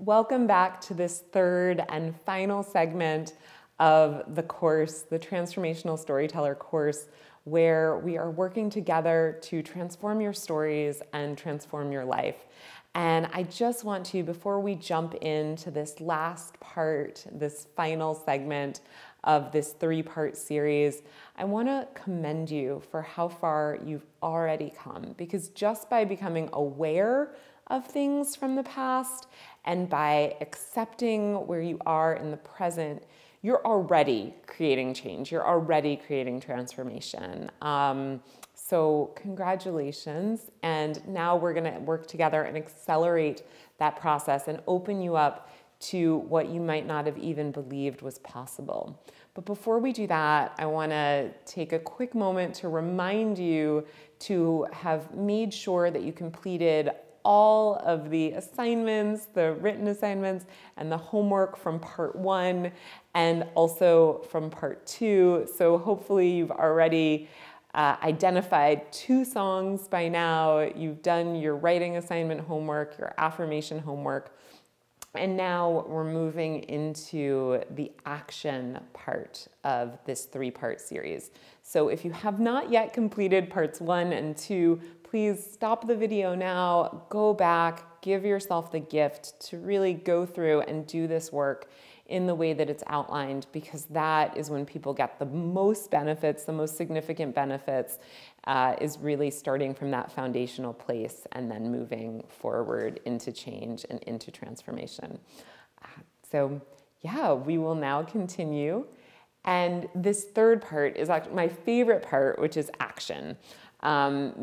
Welcome back to this third and final segment of the course, the Transformational Storyteller course, where we are working together to transform your stories and transform your life. And I just want to, before we jump into this last part, this final segment of this three-part series, I want to commend you for how far you've already come, because just by becoming aware of things from the past and by accepting where you are in the present, you're already creating change. You're already creating transformation. So congratulations. And now we're going to work together and accelerate that process and open you up to what you might not have even believed was possible. But before we do that, I want to take a quick moment to remind you to have made sure that you completed all of the assignments, the written assignments, and the homework from part 1 and also from part 2. So hopefully you've already identified 2 songs by now. You've done your writing assignment homework, your affirmation homework, and now we're moving into the action part of this 3-part series. So if you have not yet completed parts 1 and 2, please stop the video now, go back, give yourself the gift to really go through and do this work in the way that it's outlined, because that is when people get the most benefits, the most significant benefits, is really starting from that foundational place and then moving forward into change and into transformation. So yeah, we will now continue. And this third part is actually my favorite part, which is action.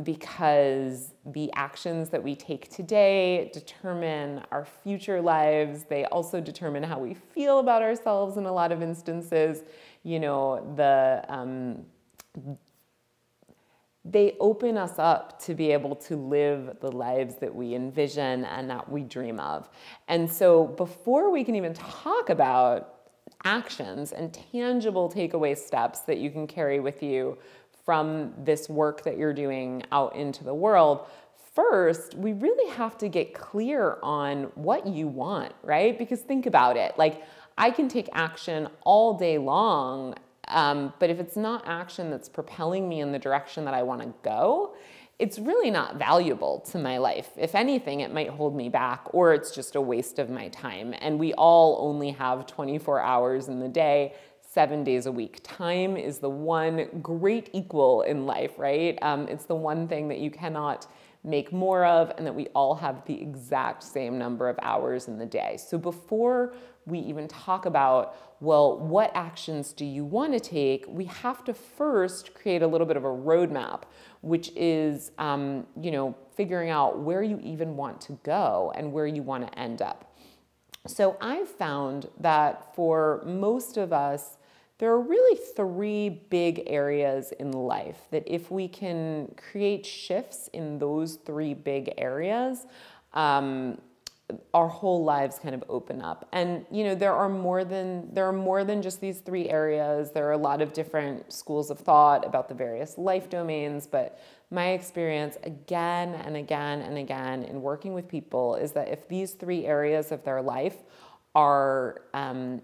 Because the actions that we take today determine our future lives. They also determine how we feel about ourselves in a lot of instances. You know, they open us up to be able to live the lives that we envision and that we dream of. And so before we can even talk about actions and tangible takeaway steps that you can carry with you from this work that you're doing out into the world, first, we really have to get clear on what you want, right? Because think about it, like I can take action all day long, but if it's not action that's propelling me in the direction that I want to go, it's really not valuable to my life. If anything, it might hold me back, or it's just a waste of my time. And we all only have 24 hours in the day, 7 days a week. Time is the one great equal in life, right? It's the one thing that you cannot make more of, and that we all have the exact same number of hours in the day. So before we even talk about, well, what actions do you want to take, we have to first create a little bit of a roadmap, which is, you know, figuring out where you even want to go and where you want to end up. So I've found that for most of us, there are really 3 big areas in life that if we can create shifts in those 3 big areas, our whole lives kind of open up. And you know, there are more than just these 3 areas. There are a lot of different schools of thought about the various life domains, but my experience again and again and again in working with people is that if these 3 areas of their life are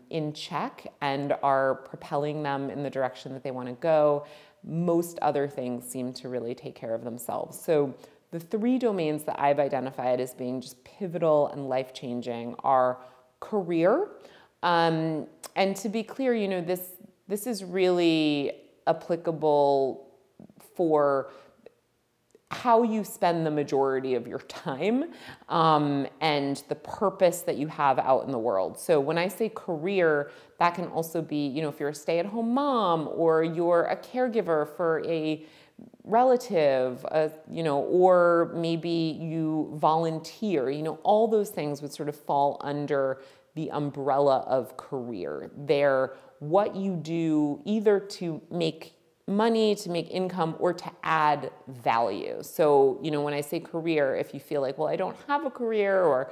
in check and are propelling them in the direction that they want to go, most other things seem to really take care of themselves. So the 3 domains that I've identified as being just pivotal and life-changing are career. And to be clear, you know, this is really applicable for how you spend the majority of your time and the purpose that you have out in the world. So when I say career, that can also be, you know, if you're a stay-at-home mom or you're a caregiver for a relative, you know, or maybe you volunteer, you know, all those things would sort of fall under the umbrella of career. They're what you do either to make money, to make income, or to add value. So, you know, when I say career, if you feel like, well, I don't have a career, or,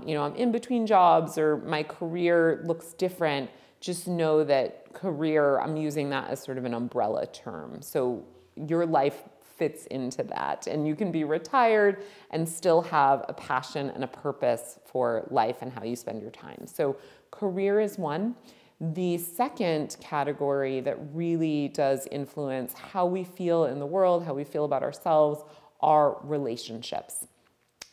you know, I'm in between jobs, or my career looks different, just know that career, I'm using that as sort of an umbrella term. So your life fits into that. And you can be retired and still have a passion and a purpose for life and how you spend your time. So career is one. The second category that really does influence how we feel in the world, how we feel about ourselves, are relationships.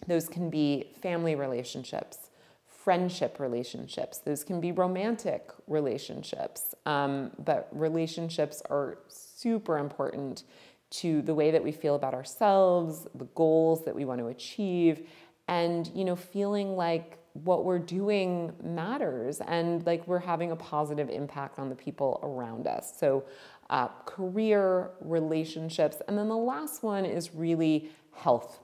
Those can be family relationships, friendship relationships. Those can be romantic relationships. But relationships are super important to the way that we feel about ourselves, the goals that we want to achieve, and, feeling like what we're doing matters and like we're having a positive impact on the people around us. So career, relationships, and then the last one is really health.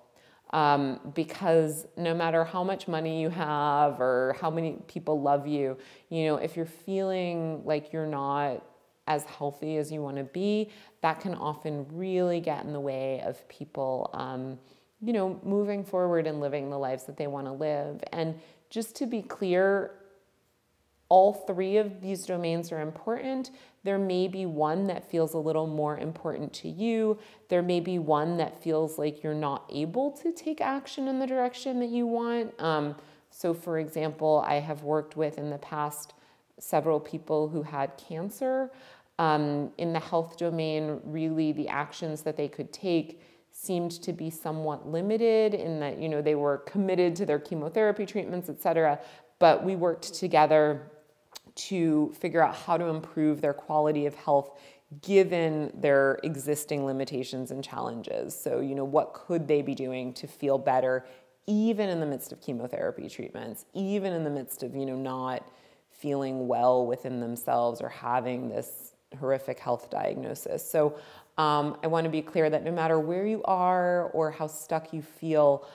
Because no matter how much money you have or how many people love you, if you're feeling like you're not as healthy as you want to be, that can often really get in the way of people, moving forward and living the lives that they want to live. And just to be clear, all three of these domains are important. There may be one that feels a little more important to you. There may be one that feels like you're not able to take action in the direction that you want. So for example, I have worked with in the past several people who had cancer. In the health domain, really the actions that they could take seemed to be somewhat limited in that, they were committed to their chemotherapy treatments, et cetera. But we worked together to figure out how to improve their quality of health given their existing limitations and challenges. So, what could they be doing to feel better, even in the midst of chemotherapy treatments, even in the midst of, not feeling well within themselves or having this horrific health diagnosis. So I want to be clear that no matter where you are or how stuck you feel,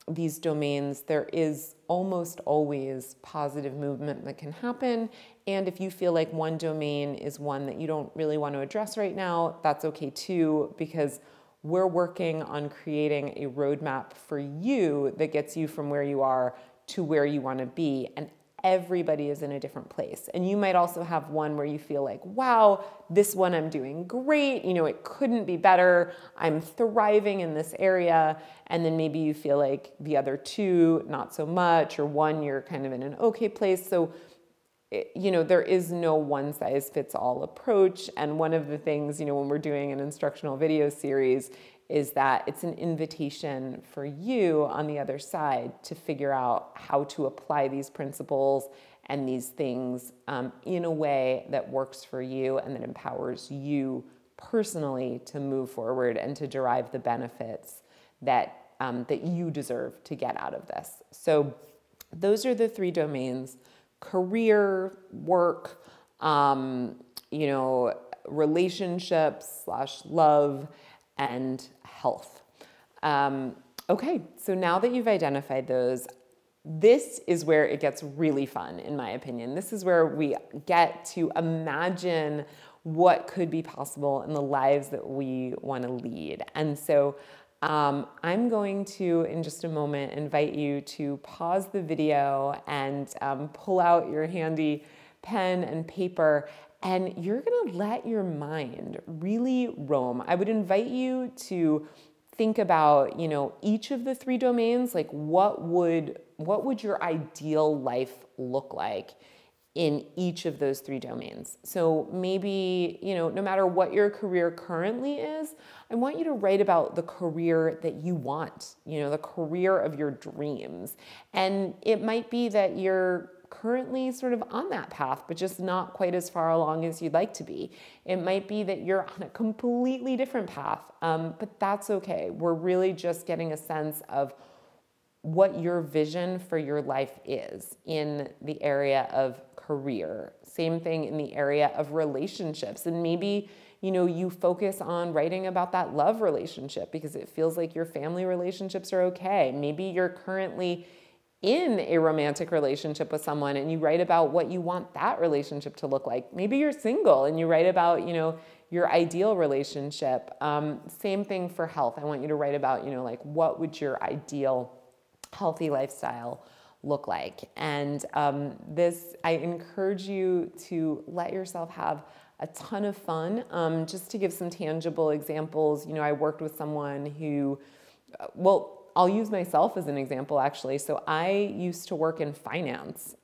these domains, there is almost always positive movement that can happen. And if you feel like one domain is one that you don't really want to address right now, that's okay too, because we're working on creating a roadmap for you that gets you from where you are to where you want to be. And everybody is in a different place. And you might also have one where you feel like, wow, this one I'm doing great. It couldn't be better. I'm thriving in this area. And then maybe you feel like the other two, not so much, or one, you're kind of in an okay place. So, there is no one size fits all approach. And one of the things, when we're doing an instructional video series, is that it's an invitation for you on the other side to figure out how to apply these principles and these things in a way that works for you and that empowers you personally to move forward and to derive the benefits that you deserve to get out of this. So those are the three domains: career, work, relationships / love, and health. Okay, so now that you've identified those, this is where it gets really fun, in my opinion. This is where we get to imagine what could be possible in the lives that we want to lead. And so I'm going to, in just a moment, invite you to pause the video and pull out your handy pen and paper, and you're going to let your mind really roam. I would invite you to think about, each of the three domains, like what would your ideal life look like in each of those three domains. So maybe, no matter what your career currently is, I want you to write about the career that you want, the career of your dreams. And it might be that you're currently sort of on that path, but just not quite as far along as you'd like to be. It might be that you're on a completely different path, but that's okay. We're really just getting a sense of what your vision for your life is in the area of career. Same thing in the area of relationships. And maybe, you focus on writing about that love relationship because it feels like your family relationships are okay. Maybe you're currently in a romantic relationship with someone and you write about what you want that relationship to look like. Maybe you're single and you write about, your ideal relationship. Same thing for health. I want you to write about, like what would your ideal healthy lifestyle look like? And I encourage you to let yourself have a ton of fun. Just to give some tangible examples, I worked with someone who, well, I'll use myself as an example, actually. So I used to work in finance.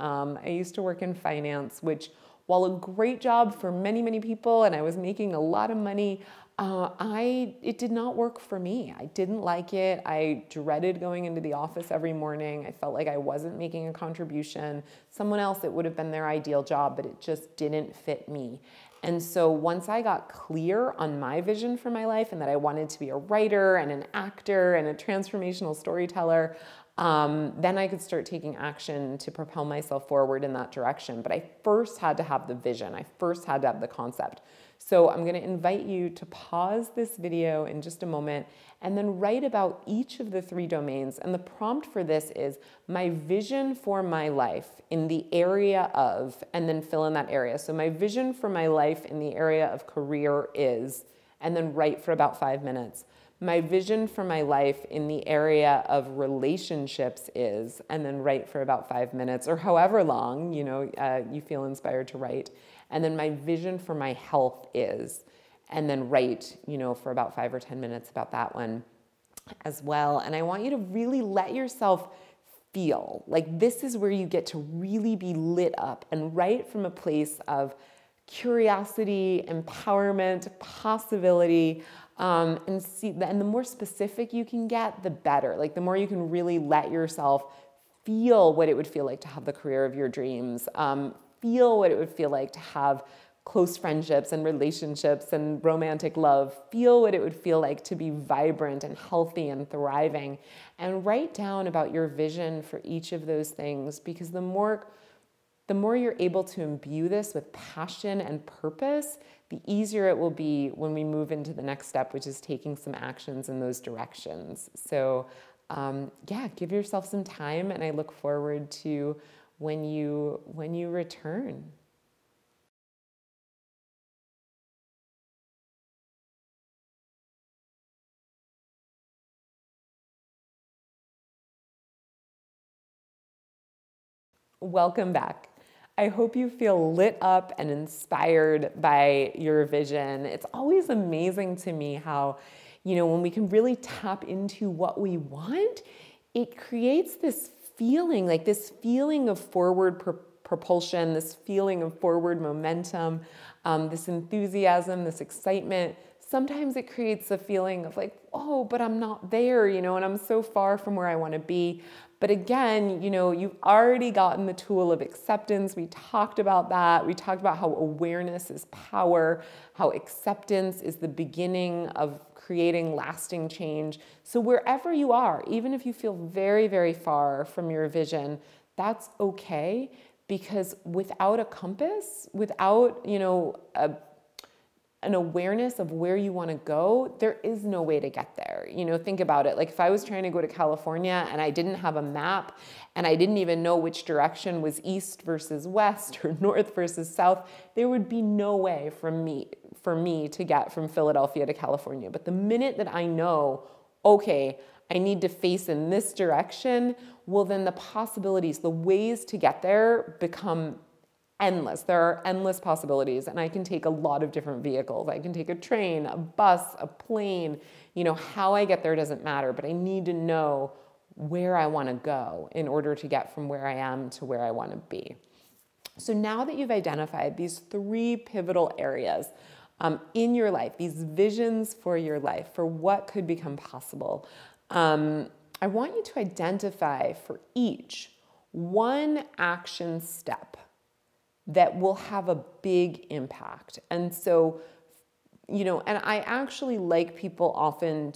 Which, while a great job for many, many people, and I was making a lot of money, it did not work for me. I didn't like it. I dreaded going into the office every morning. I felt like I wasn't making a contribution. Someone else, it would have been their ideal job, but it just didn't fit me. And so once I got clear on my vision for my life and that I wanted to be a writer and an actor and a transformational storyteller, then I could start taking action to propel myself forward in that direction. But I first had to have the vision. I first had to have the concept. So I'm going to invite you to pause this video in just a moment and then write about each of the 3 domains. And the prompt for this is my vision for my life in the area of, and then fill in that area. So my vision for my life in the area of career is, and then write for about 5 minutes. My vision for my life in the area of relationships is, and then write for about 5 minutes or however long, you feel inspired to write. And then my vision for my health is, and then write, for about 5 or 10 minutes about that one as well. And I want you to really let yourself feel like this is where you get to really be lit up and write from a place of curiosity, empowerment, possibility, and the more specific you can get, the better. Like the more you can really let yourself feel what it would feel like to have the career of your dreams, feel what it would feel like to have close friendships and relationships and romantic love, feel what it would feel like to be vibrant and healthy and thriving, and write down about your vision for each of those things, because the more you're able to imbue this with passion and purpose, the easier it will be when we move into the next step, which is taking some actions in those directions. So give yourself some time, and I look forward to when you return. Welcome back. I hope you feel lit up and inspired by your vision. It's always amazing to me how, when we can really tap into what we want, it creates this feeling of forward propulsion, this feeling of forward momentum, this enthusiasm, this excitement. Sometimes it creates a feeling of like, oh, but I'm not there, and I'm so far from where I want to be. But again, you've already gotten the tool of acceptance. We talked about that. We talked about how awareness is power, how acceptance is the beginning of creating lasting change. So wherever you are, even if you feel very, very far from your vision, that's okay, because without a compass, without, an awareness of where you want to go, there is no way to get there. Think about it. Like if I was trying to go to California and I didn't have a map and I didn't even know which direction was east versus west or north versus south, there would be no way for me to get from Philadelphia to California. But the minute that I know, okay, I need to face in this direction, well, then the possibilities, the ways to get there become endless. There are endless possibilities, and I can take a lot of different vehicles. I can take a train, a bus, a plane. How I get there doesn't matter, but I need to know where I want to go in order to get from where I am to where I want to be. So now that you've identified these 3 pivotal areas in your life, these visions for your life, for what could become possible, I want you to identify for each one action step that will have a big impact. And so, and I actually like people often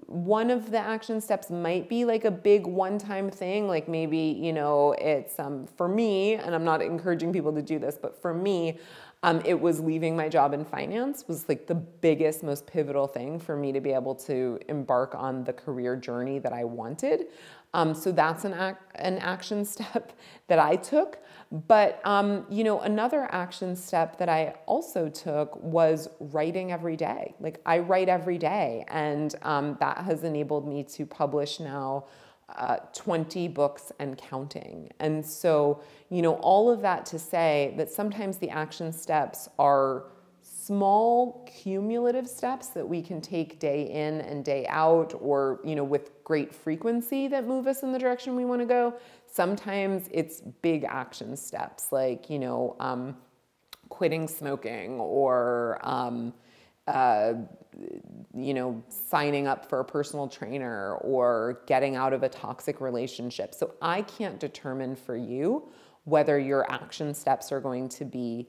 one of the action steps might be like a big one-time thing, like maybe, it's, for me, and I'm not encouraging people to do this, but for me, it was leaving my job in finance was like the biggest, most pivotal thing for me to be able to embark on the career journey that I wanted. So that's an action step that I took. But, another action step that I also took was writing every day. Like I write every day, and that has enabled me to publish now 20 books and counting. And so, all of that to say that sometimes the action steps are small cumulative steps that we can take day in and day out, or, with great frequency that move us in the direction we want to go. Sometimes it's big action steps like, quitting smoking, or, signing up for a personal trainer, or getting out of a toxic relationship. So I can't determine for you whether your action steps are going to be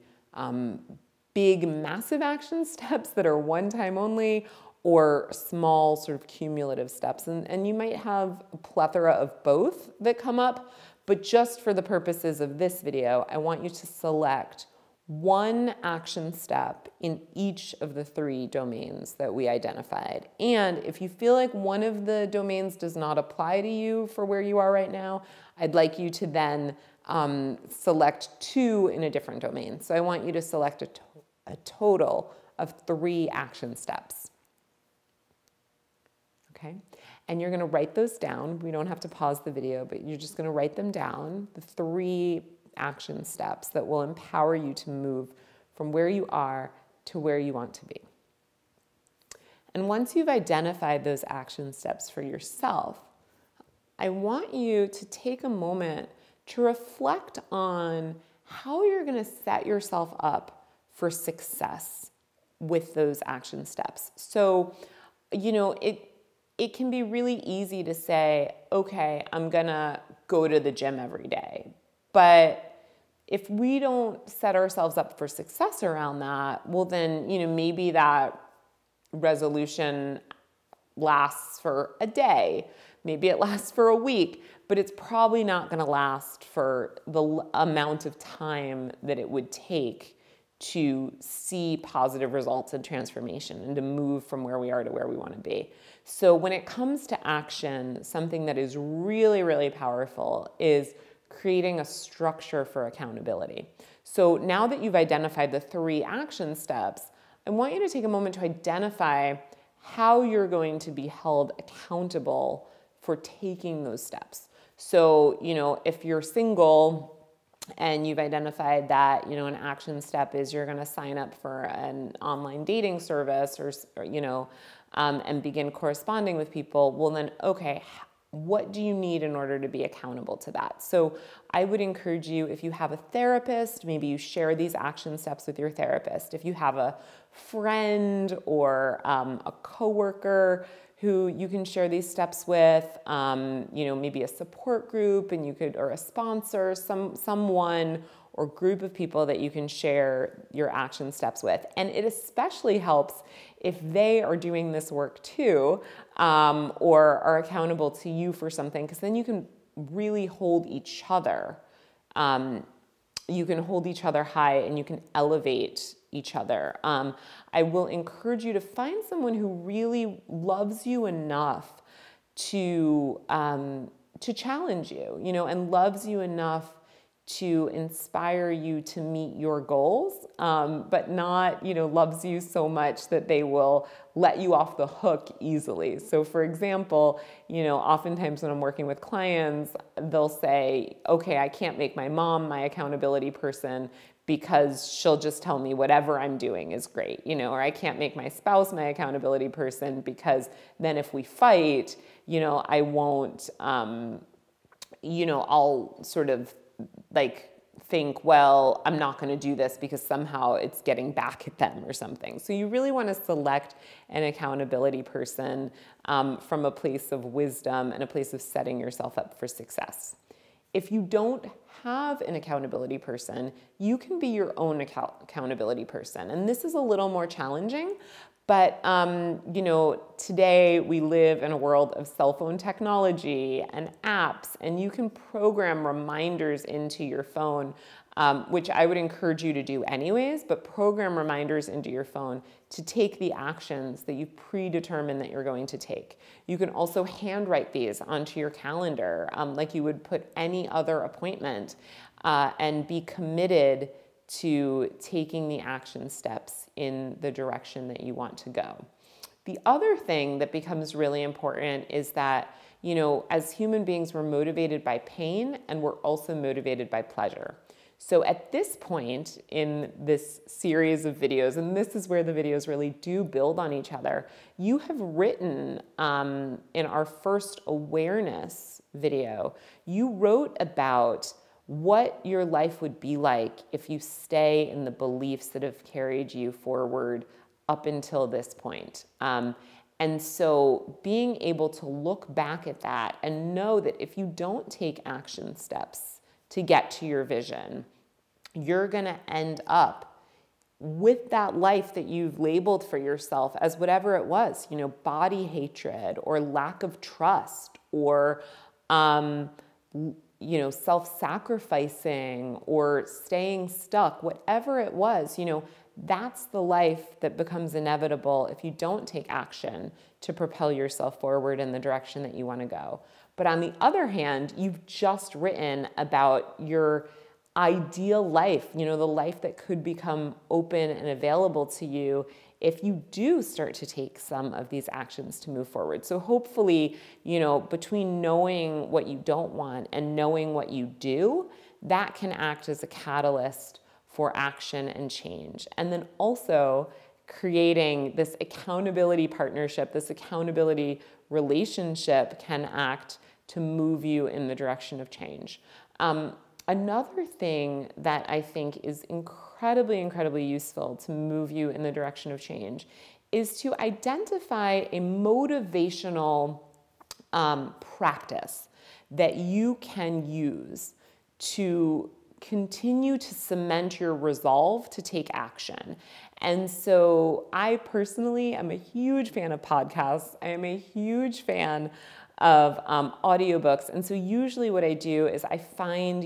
big, massive action steps that are one time only, or small sort of cumulative steps. And you might have a plethora of both that come up, but just for the purposes of this video, I want you to select one action step in each of the 3 domains that we identified. And if you feel like one of the domains does not apply to you for where you are right now, I'd like you to then select 2 in a different domain. So I want you to select a total of 3 action steps. Okay? And you're going to write those down. We don't have to pause the video, but you're just going to write them down, the 3 action steps that will empower you to move from where you are to where you want to be. And once you've identified those action steps for yourself, I want you to take a moment to reflect on how you're going to set yourself up for success with those action steps. So, it can be really easy to say, okay, I'm going to go to the gym every day. But if we don't set ourselves up for success around that, well then, maybe that resolution lasts for a day, maybe it lasts for a week, but it's probably not going to last for the amount of time that it would take to see positive results and transformation and to move from where we are to where we want to be. So when it comes to action, something that is really, really powerful is creating a structure for accountability. So now that you've identified the 3 action steps, I want you to take a moment to identify how you're going to be held accountable for taking those steps. So, if you're single and you've identified that, an action step is you're going to sign up for an online dating service or and begin corresponding with people, well then, okay, what do you need in order to be accountable to that? So I would encourage you, if you have a therapist, maybe you share these action steps with your therapist. If you have a friend or a coworker who you can share these steps with, maybe a support group, and or a sponsor, someone or group of people that you can share your action steps with. And it especially helps if they are doing this work too, or are accountable to you for something, because then you can really hold each other. You can hold each other high, and you can elevate each other. I will encourage you to find someone who really loves you enough to challenge you, and loves you enough to inspire you to meet your goals, but not, loves you so much that they will let you off the hook easily. So for example, oftentimes when I'm working with clients, they'll say, okay, I can't make my mom my accountability person because she'll just tell me whatever I'm doing is great, or I can't make my spouse my accountability person because then if we fight, I won't, I'll sort of think, well, I'm not going to do this because somehow it's getting back at them or something. So you really want to select an accountability person from a place of wisdom and a place of setting yourself up for success. If you don't have an accountability person, you can be your own accountability person. And this is a little more challenging, but today we live in a world of cell phone technology and apps, and you can program reminders into your phone, which I would encourage you to do anyways, but program reminders into your phone to take the actions that you've predetermined that you're going to take. You can also handwrite these onto your calendar, like you would put any other appointment, and be committed to taking the action steps in the direction that you want to go. The other thing that becomes really important is that, as human beings, we're motivated by pain and we're also motivated by pleasure. So at this point in this series of videos, and this is where the videos really do build on each other, you have written in our first awareness video, you wrote about what your life would be like if you stay in the beliefs that have carried you forward up until this point. And so being able to look back at that and know that if you don't take action steps to get to your vision, you're going to end up with that life that you've labeled for yourself as whatever it was, body hatred or lack of trust or, self-sacrificing or staying stuck, whatever it was, that's the life that becomes inevitable if you don't take action to propel yourself forward in the direction that you want to go. But on the other hand, you've just written about your ideal life, the life that could become open and available to you if you do start to take some of these actions to move forward. So hopefully, between knowing what you don't want and knowing what you do, that can act as a catalyst for action and change. And then also creating this accountability partnership, this accountability relationship can act to move you in the direction of change. Another thing that I think is incredibly, incredibly useful to move you in the direction of change is to identify a motivational practice that you can use to continue to cement your resolve to take action. And so I personally am a huge fan of podcasts. I am a huge fan of audiobooks. And so usually what I do is I find,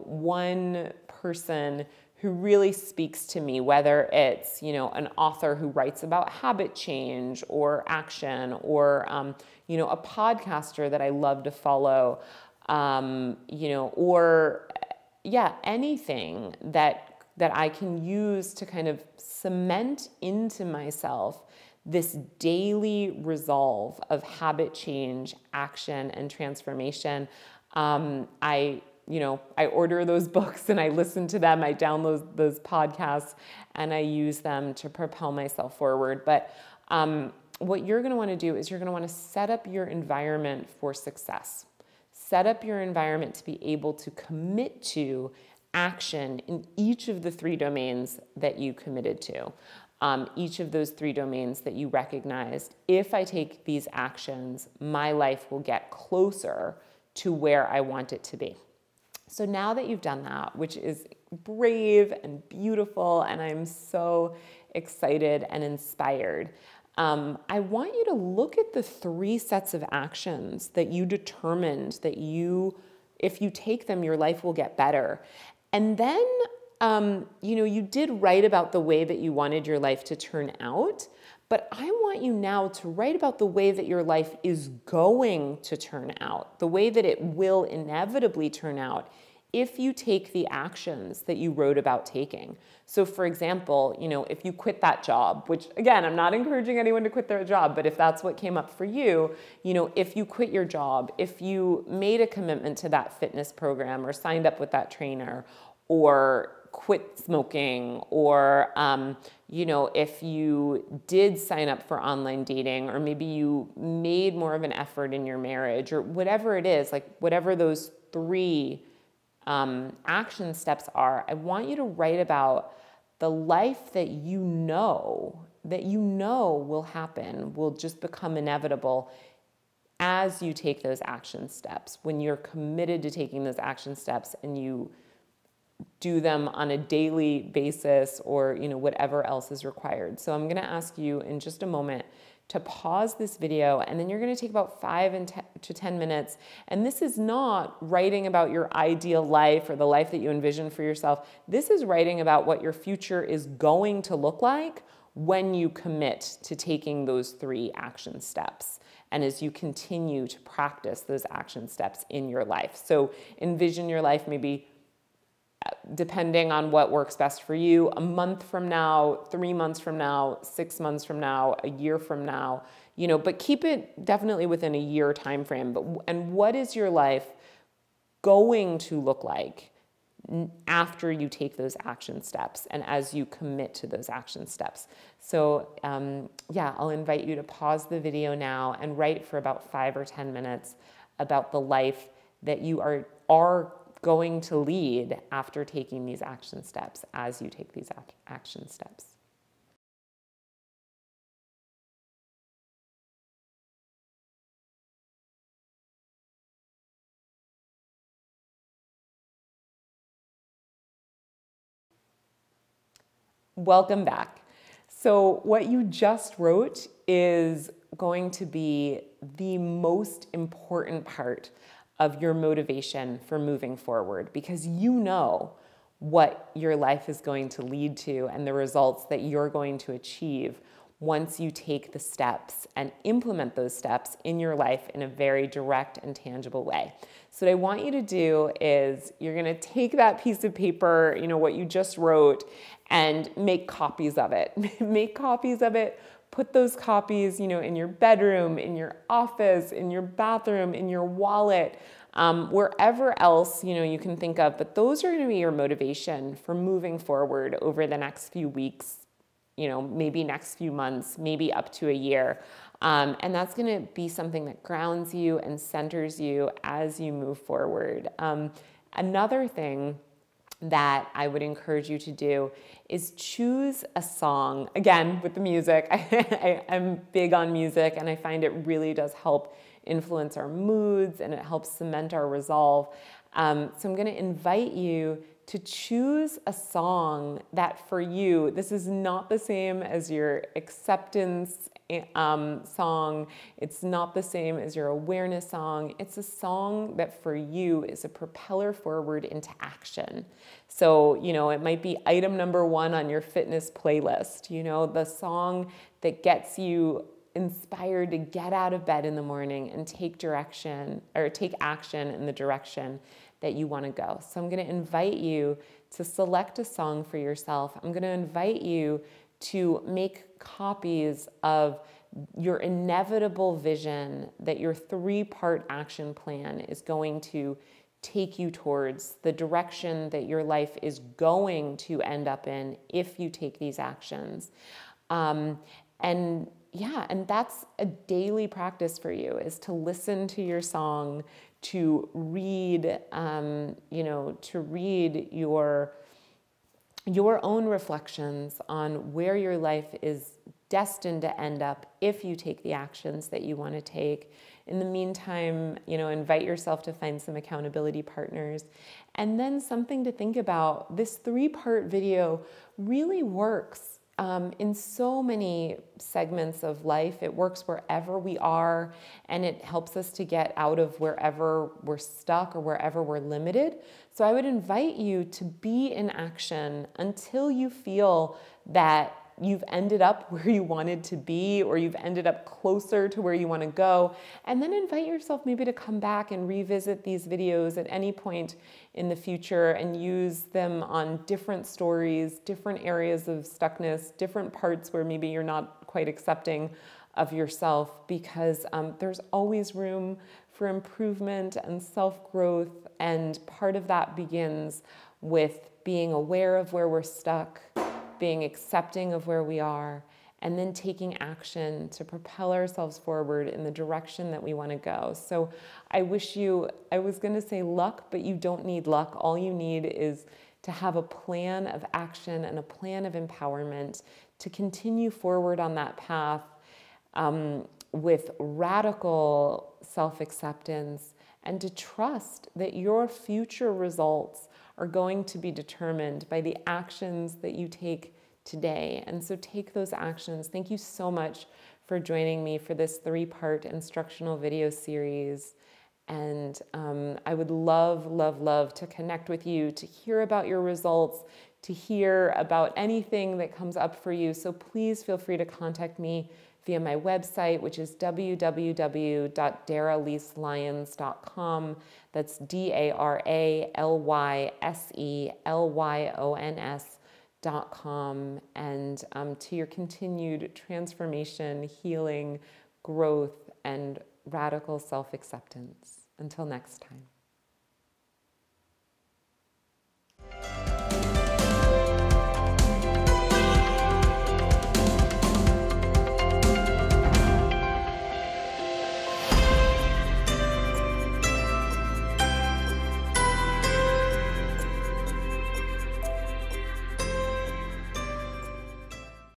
one person who really speaks to me, whether it's, an author who writes about habit change or action or, a podcaster that I love to follow, anything that I can use to kind of cement into myself this daily resolve of habit change, action, and transformation. I order those books and I listen to them. I download those podcasts and I use them to propel myself forward. But what you're going to want to do is you're going to want to set up your environment for success. Set up your environment to be able to commit to action in each of the 3 domains that you committed to. Each of those 3 domains that you recognized, if I take these actions, my life will get closer to where I want it to be. So now that you've done that, which is brave and beautiful, and I'm so excited and inspired, I want you to look at the 3 sets of actions that you determined that if you take them, your life will get better. And then, you did write about the way that you wanted your life to turn out, but I want you now to write about the way that your life is going to turn out, the way that it will inevitably turn out if you take the actions that you wrote about taking. So for example, if you quit that job, which again, I'm not encouraging anyone to quit their job, but if that's what came up for you, if you quit your job, if you made a commitment to that fitness program or signed up with that trainer or quit smoking or, if you did sign up for online dating or maybe you made more of an effort in your marriage or whatever it is, like whatever those 3 action steps are, I want you to write about the life that you know will happen, will just become inevitable as you take those action steps, when you're committed to taking those action steps and you do them on a daily basis or, whatever else is required. So I'm going to ask you in just a moment to pause this video, and then you're going to take about 5 to 10 minutes. And this is not writing about your ideal life or the life that you envision for yourself. This is writing about what your future is going to look like when you commit to taking those 3 action steps. And as you continue to practice those action steps in your life. So envision your life maybe, depending on what works best for you, a month from now, 3 months from now, 6 months from now, a year from now, but keep it definitely within a year time frame. And what is your life going to look like after you take those action steps and as you commit to those action steps. So yeah, I'll invite you to pause the video now and write for about 5 or 10 minutes about the life that you are going to lead after taking these action steps, as you take these action steps. Welcome back. So what you just wrote is going to be the most important part of your motivation for moving forward, because you know what your life is going to lead to and the results that you're going to achieve once you take the steps and implement those steps in your life in a very direct and tangible way. So what I want you to do is you're going to take that piece of paper, what you just wrote, and make copies of it. Make copies of it. Put those copies, in your bedroom, in your office, in your bathroom, in your wallet, wherever else, you can think of. But those are going to be your motivation for moving forward over the next few weeks, maybe next few months, maybe up to a year. And that's going to be something that grounds you and centers you as you move forward. Another thing that I would encourage you to do is choose a song. Again, with the music, I'm big on music, and I find it really does help influence our moods, and it helps cement our resolve. So I'm going to invite you to choose a song that for you, this is not the same as your acceptance song. It's not the same as your awareness song. It's a song that for you is a propeller forward into action. So, it might be item number 1 on your fitness playlist, the song that gets you inspired to get out of bed in the morning and take action in the direction that you want to go. So I'm going to invite you to select a song for yourself. I'm going to invite you to make copies of your inevitable vision that your 3-part action plan is going to take you towards, the direction that your life is going to end up in if you take these actions. And that's a daily practice for you, is to listen to your song, to read, your own reflections on where your life is destined to end up if you take the actions that you want to take. In the meantime, invite yourself to find some accountability partners. And then something to think about, this 3-part video really works in so many segments of life. It works wherever we are, and it helps us to get out of wherever we're stuck or wherever we're limited. So I would invite you to be in action until you feel that you've ended up where you wanted to be, or you've ended up closer to where you want to go. And then invite yourself maybe to come back and revisit these videos at any point in the future and use them on different stories, different areas of stuckness, different parts where maybe you're not quite accepting of yourself, because there's always room for improvement and self-growth. And part of that begins with being aware of where we're stuck, being accepting of where we are, and then taking action to propel ourselves forward in the direction that we want to go. So I wish you, I was going to say luck, but you don't need luck. All you need is to have a plan of action and a plan of empowerment to continue forward on that path with radical self-acceptance, and to trust that your future results are going to be determined by the actions that you take today. And so take those actions. Thank you so much for joining me for this 3-part instructional video series. And I would love, love, love to connect with you, to hear about your results, to hear about anything that comes up for you. So please feel free to contact me via my website, which is www.daralyselyons.com. That's DARALYSELYONS.com. And to your continued transformation, healing, growth, and radical self-acceptance. Until next time.